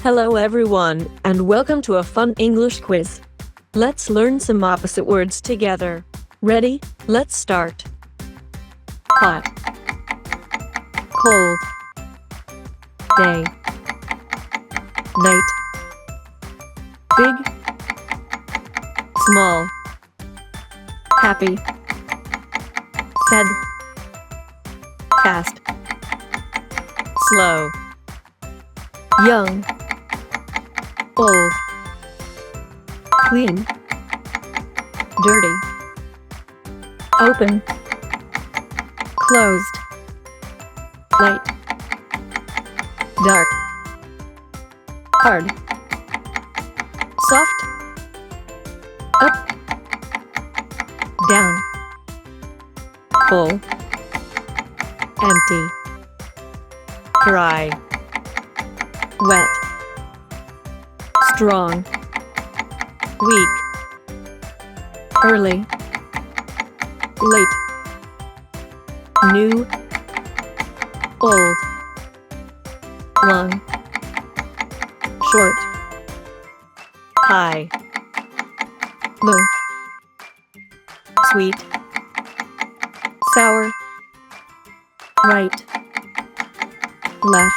Hello everyone, and welcome to a fun English quiz. Let's learn some opposite words together. Ready? Let's start. Hot, cold, day, night, big, small, happy, sad, fast, slow, young, old, clean, dirty, open, closed, light, dark, hard, soft, up, down, full, empty, dry, wet, strong, weak, early, late, new, old, long, short, high, low, sweet, sour, right, left,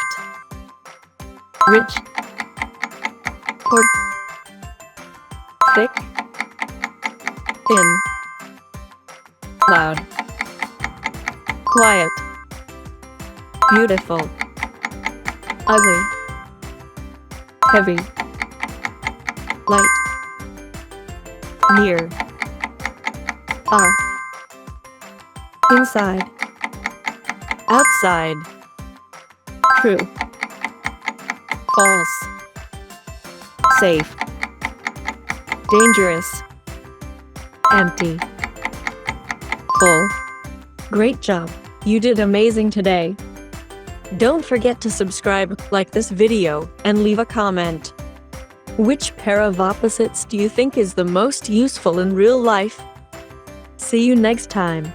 rich, poor, thick, thin, loud, quiet, beautiful, ugly, heavy, light, near, far, inside, outside, true, false, safe, dangerous, empty, full. Great job! You did amazing today. Don't forget to subscribe, like this video, and leave a comment. Which pair of opposites do you think is the most useful in real life? See you next time.